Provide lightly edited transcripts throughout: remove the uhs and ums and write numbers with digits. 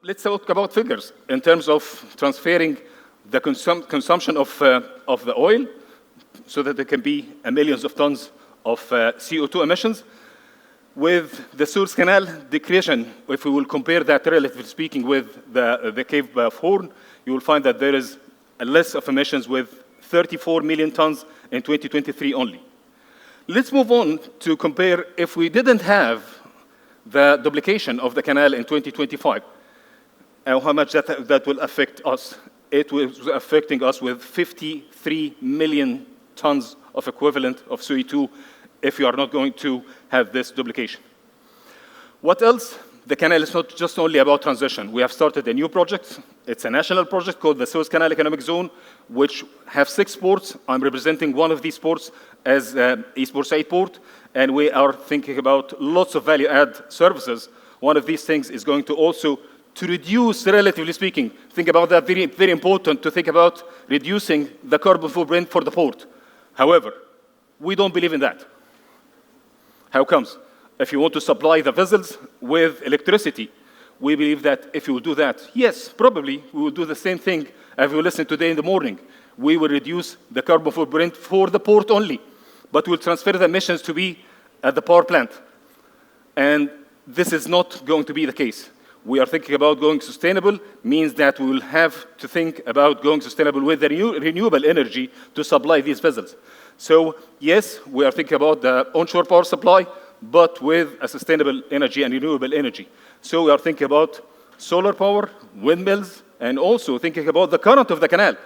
let's talk about figures in terms of transferring the consumption of the oil so that there can be millions of tons of CO2 emissions. With the Suez Canal decretion, if we will compare that, relatively speaking, with the Cape of Horn, you will find that there is a less of emissions with 34 million tons in 2023 only. Let's move on to compare if we didn't have the duplication of the canal in 2025, and how much that will affect us. It was affecting us with 53 million tons of equivalent of CO2 if you are not going to have this duplication. What else? The canal is not just only about transition. We have started a new project. It's a national project called the Suez Canal Economic Zone, which have 6 ports. I'm representing one of these ports as East Borside Port, and we are thinking about lots of value-add services. One of these things is going to also to reduce, relatively speaking, think about that, very, very important to think about reducing the carbon footprint for the port. However, we don't believe in that. How comes? If you want to supply the vessels with electricity, we believe that if you will do that, yes, probably we will do the same thing as we listened today in the morning. We will reduce the carbon footprint for the port only, but we'll transfer the emissions to be at the power plant. And this is not going to be the case. We are thinking about going sustainable, means that we will have to think about going sustainable with the renewable energy to supply these vessels. So yes, we are thinking about the onshore power supply, but with a sustainable energy and renewable energy. So we are thinking about solar power, windmills, and also thinking about the current of the canal.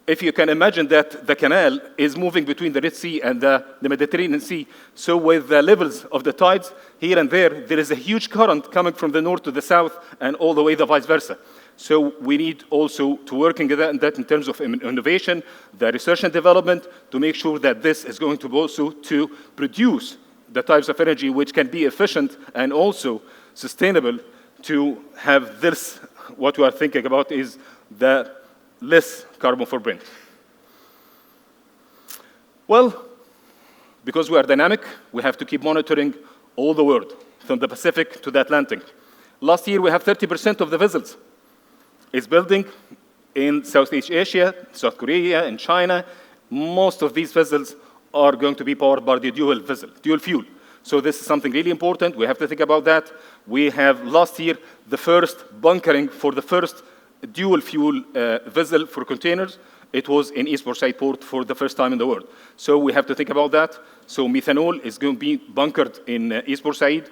If you can imagine that the canal is moving between the Red Sea and the Mediterranean Sea, so with the levels of the tides here and there is a huge current coming from the north to the south and all the way the vice versa. So we need also to work in that in terms of innovation, the research and development, to make sure that this is going to also to produce the types of energy which can be efficient and also sustainable to have this, what we are thinking about is the less carbon footprint. Well, because we are dynamic, we have to keep monitoring all the world, from the Pacific to the Atlantic. Last year, we have 30% of the vessels is building in Southeast Asia, South Korea, and China. Most of these vessels are going to be powered by the dual fuel. So this is something really important. We have to think about that. We have last year the first bunkering for the first dual fuel vessel for containers. It was in East Borside Port for the first time in the world. So we have to think about that. So methanol is going to be bunkered in East Borside.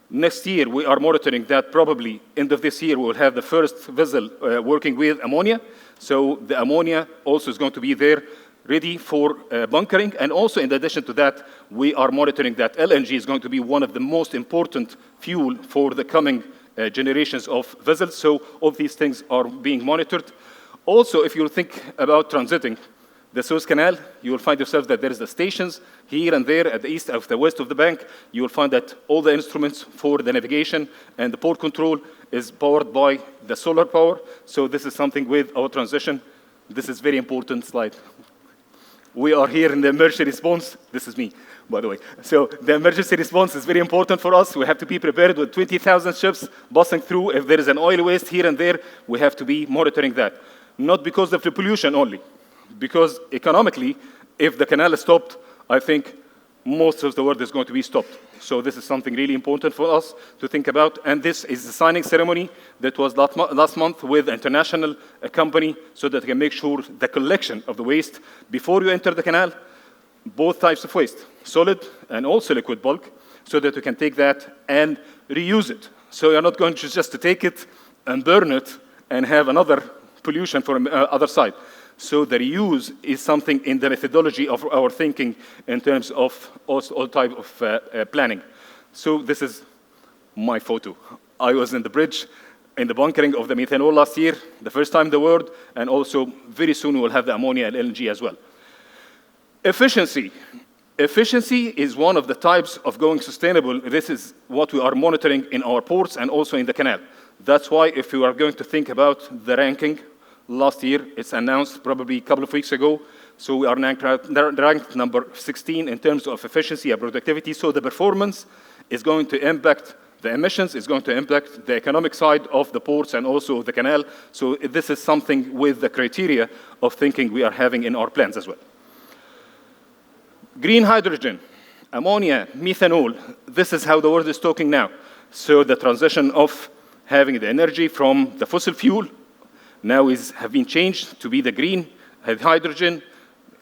Next year, we are monitoring that probably end of this year, we will have the first vessel working with ammonia. So the ammonia also is going to be there ready for bunkering. And also in addition to that, we are monitoring that LNG is going to be one of the most important fuel for the coming generations of vessels. So all these things are being monitored. Also, if you think about transiting the Suez Canal, you will find yourself that there is the stations here and there at the east of the west of the bank. You will find that all the instruments for the navigation and the port control is powered by the solar power. So this is something with our transition. This is very important slide. We are here in the emergency response. This is me, by the way. So the emergency response is very important for us. We have to be prepared with 20,000 ships passing through. If there is an oil waste here and there, we have to be monitoring that. Not because of the pollution only, because economically, if the canal is stopped, I think most of the world is going to be stopped. So this is something really important for us to think about. And this is the signing ceremony that was last month with an international company so that we can make sure the collection of the waste before you enter the canal, both types of waste, solid and also liquid bulk, so that we can take that and reuse it. So you're not going to just to take it and burn it and have another pollution from the other side. So the reuse is something in the methodology of our thinking in terms of all type of planning. So this is my photo. I was in the bridge in the bunkering of the methanol last year, the first time in the world, and also very soon we'll have the ammonia and LNG as well. Efficiency. Efficiency is one of the types of going sustainable. This is what we are monitoring in our ports and also in the canal. That's why if you are going to think about the ranking, last year, it's announced probably a couple of weeks ago. So we are ranked number 16 in terms of efficiency and productivity. So the performance is going to impact the emissions, it's going to impact the economic side of the ports and also the canal. So this is something with the criteria of thinking we are having in our plans as well. Green hydrogen, ammonia, methanol, this is how the world is talking now. So the transition of having the energy from the fossil fuel now have been changed to be the green hydrogen,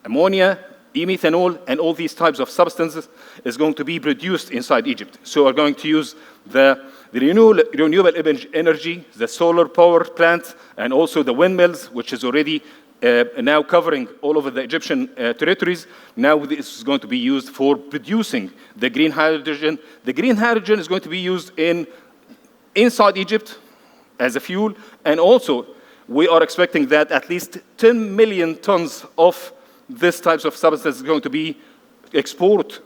ammonia, e-methanol, and all these types of substances is going to be produced inside Egypt. So we're going to use the renewable energy, the solar power plants, and also the windmills, which is already now covering all over the Egyptian territories. Now this is going to be used for producing the green hydrogen. The green hydrogen is going to be used inside Egypt as a fuel, and also we are expecting that at least 10 million tons of this types of substances is going to be exported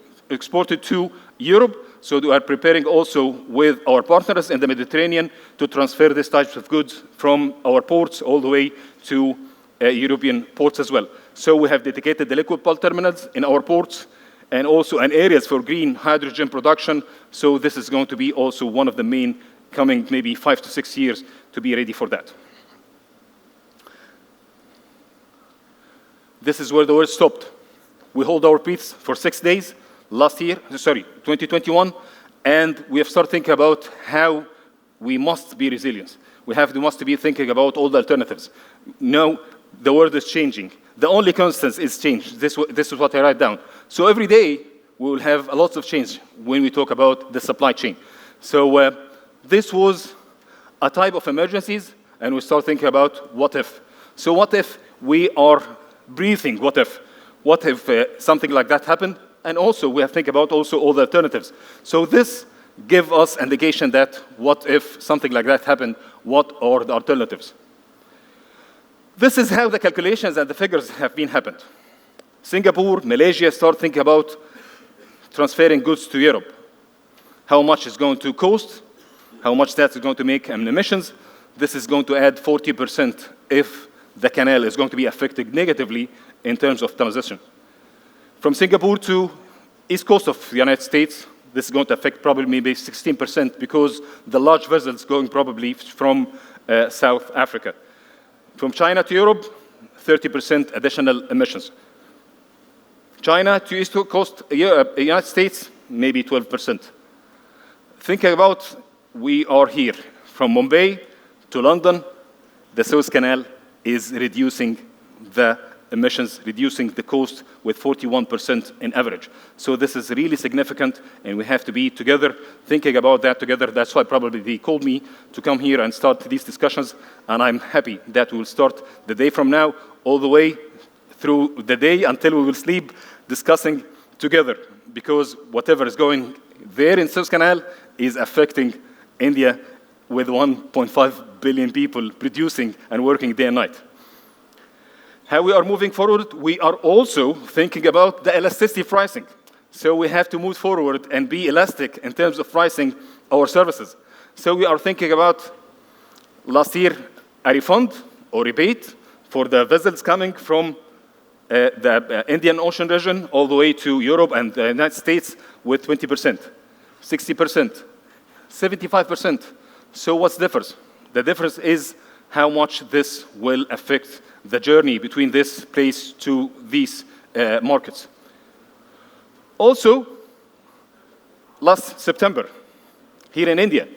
to Europe. So we are preparing also with our partners in the Mediterranean to transfer these types of goods from our ports all the way to European ports as well. So we have dedicated the liquid bulk terminals in our ports and also areas for green hydrogen production. So this is going to be also one of the main coming maybe 5 to 6 years to be ready for that. This is where the world stopped. We hold our breaths for 6 days last year, 2021, and we have started thinking about how we must be resilient. We must be thinking about all the alternatives. Now, the world is changing. The only constant is change. This is what I write down. So every day, we will have a lot of change when we talk about the supply chain. So this was a type of emergencies, and we start thinking about what if. So what if we are breathing, what if something like that happened? And also we have to think about also all the alternatives. So this gives us indication that what if something like that happened, what are the alternatives? This is how the calculations and the figures have been happened. Singapore, Malaysia start thinking about transferring goods to Europe. How much is going to cost? How much that is going to make in emissions? This is going to add 40% if the canal is going to be affected negatively in terms of transition. From Singapore to east coast of the United States, this is going to affect probably maybe 16% because the large vessels going probably from South Africa. From China to Europe, 30% additional emissions. China to east coast United States, maybe 12%. Thinking about we are here from Mumbai to London, the Suez Canal is reducing the emissions, reducing the cost with 41% in average. So this is really significant, and we have to be together, thinking about that together. That's why probably they called me to come here and start these discussions, and I'm happy that we will start the day from now all the way through the day until we will sleep discussing together, because whatever is going there in Suez Canal is affecting India with 1.5 billion people producing and working day and night. How we are moving forward, we are also thinking about the elasticity pricing. So we have to move forward and be elastic in terms of pricing our services. So we are thinking about last year a refund or rebate for the vessels coming from the Indian Ocean region all the way to Europe and the United States with 20%, 60%, 75%. So what's the difference? The difference is how much this will affect the journey between this place to these markets. Also, last September, here in India,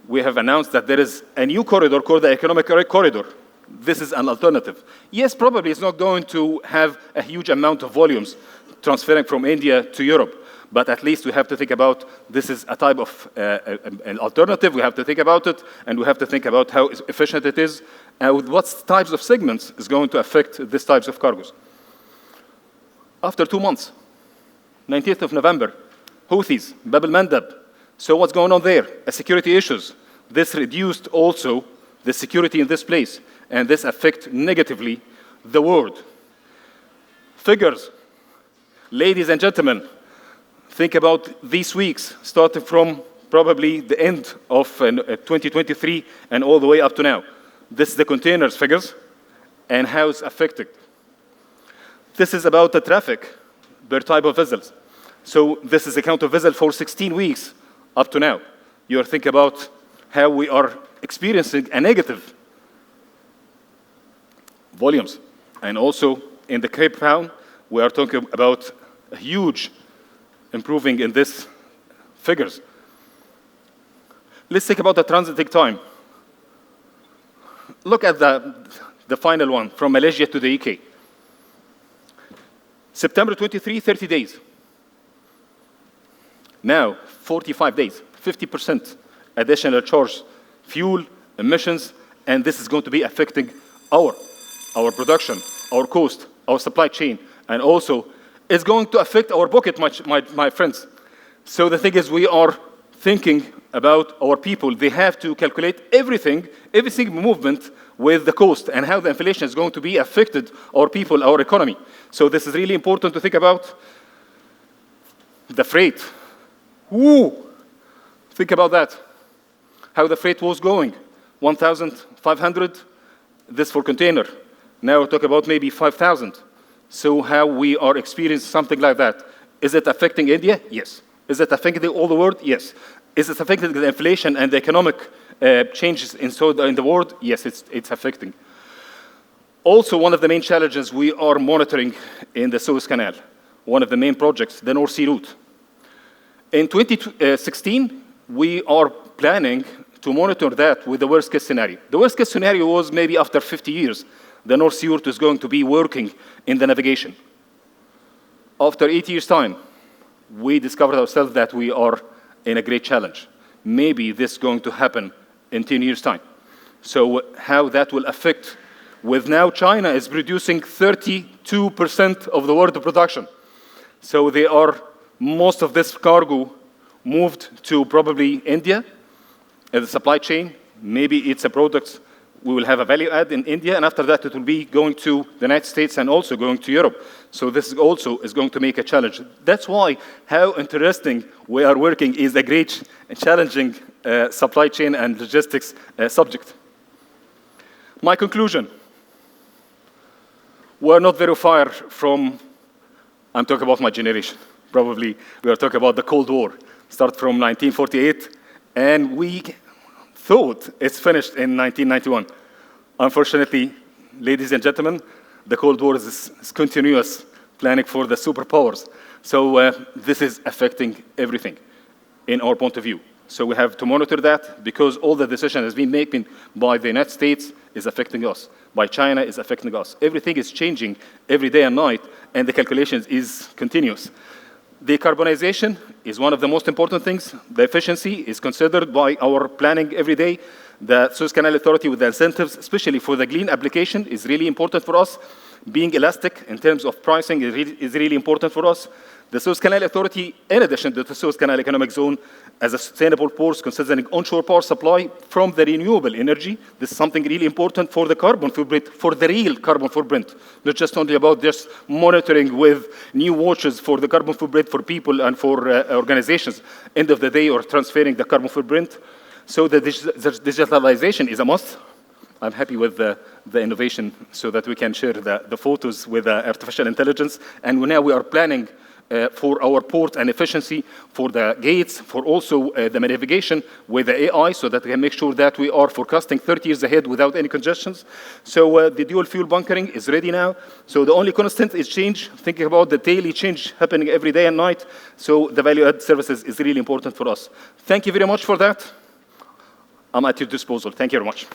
we have announced that there is a new corridor called the Economic Corridor. This is an alternative. Yes, probably it's not going to have a huge amount of volumes transferring from India to Europe, but at least we have to think about this is a type of an alternative. We have to think about it, and we have to think about how efficient it is, and with what types of segments is going to affect these types of cargoes. After 2 months, 19th of November, Houthis, Bab el-Mandab. So what's going on there? Security issues. This reduced also the security in this place, and this affects negatively the world. Figures. Ladies and gentlemen, think about these weeks, starting from probably the end of 2023 and all the way up to now. This is the containers figures and how it's affected. This is about the traffic per type of vessels. So this is the count of vessels for 16 weeks up to now. you're thinking about how we are experiencing a negative volumes. And also in the Cape Town, we are talking about a huge improving in this figures. Let's think about the transiting time. Look at the final one from Malaysia to the UK. September 23, 30 days. Now, 45 days, 50% additional charge, fuel, emissions, and this is going to be affecting our production, our cost, our supply chain, and also it's going to affect our pocket, my friends. So the thing is, we are thinking about our people. They have to calculate everything, every single movement with the cost and how the inflation is going to be affected our people, our economy. So this is really important to think about. The freight. Ooh, think about that. How the freight was going. 1,500, this for container. Now talk about maybe 5,000. So how we are experiencing something like that. Is it affecting India? Yes. Is it affecting all the world? Yes. Is it affecting the inflation and the economic changes in the world? Yes, it's affecting. Also, one of the main challenges we are monitoring in the Suez Canal, one of the main projects, the North Sea route. In 2016, we are planning to monitor that with the worst case scenario. The worst case scenario was maybe after 50 years, the North Sea route is going to be working in the navigation. After 8 years' time, we discovered ourselves that we are in a great challenge. Maybe this is going to happen in 10 years' time. So how that will affect, with now China is producing 32% of the world production. So most of this cargo moved to probably India as a supply chain. Maybe it's a product we will have a value add in India, and after that it will be going to the United States and also going to Europe. So this also is going to make a challenge. That's why how interesting we are working is a great and challenging supply chain and logistics subject. My conclusion, we're not very far from, I'm talking about my generation, probably we are talking about the Cold War, start from 1948, and we thought it's finished in 1991. Unfortunately, ladies and gentlemen, the Cold War is continuous planning for the superpowers. So this is affecting everything in our point of view. So we have to monitor that because all the decision has been made by the United States is affecting us, by China is affecting us. Everything is changing every day and night, and the calculations is continuous. Decarbonization is one of the most important things. The efficiency is considered by our planning every day. The Suez Canal Authority with the incentives, especially for the green application, is really important for us. Being elastic in terms of pricing is really important for us. The Suez Canal Authority, in addition to the Suez Canal Economic Zone, as a sustainable port considering onshore power supply from the renewable energy. This is something really important for the carbon footprint, for the real carbon footprint, not just only about just monitoring with new watches for the carbon footprint for people and for organizations, end of the day, or transferring the carbon footprint. So the digitalization is a must. I'm happy with the innovation so that we can share the photos with artificial intelligence. And now we are planning for our port and efficiency, for the gates, for also the navigation with the AI so that we can make sure that we are forecasting 30 years ahead without any congestions. So the dual fuel bunkering is ready now. So the only constant is change, thinking about the daily change happening every day and night. So the value-added services is really important for us. Thank you very much for that. I'm at your disposal. Thank you very much.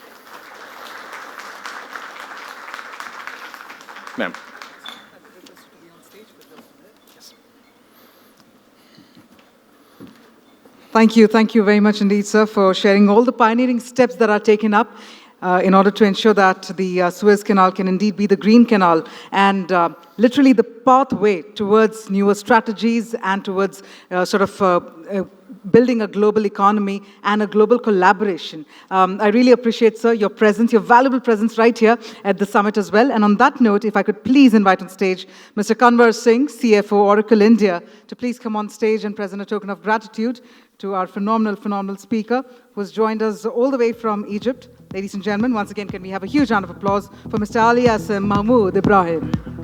Ma'am. Thank you very much indeed, sir, for sharing all the pioneering steps that are taken up in order to ensure that the Suez Canal can indeed be the Green Canal and literally the pathway towards newer strategies and towards building a global economy and a global collaboration. I really appreciate, sir, your presence, your valuable presence right here at the summit as well. And on that note, if I could please invite on stage Mr. Kanwar Singh, CFO, Oracle India, to please come on stage and present a token of gratitude to our phenomenal speaker who has joined us all the way from Egypt. Ladies and gentlemen, once again, can we have a huge round of applause for Mr. Ali Assem Mahmoud Ibrahim.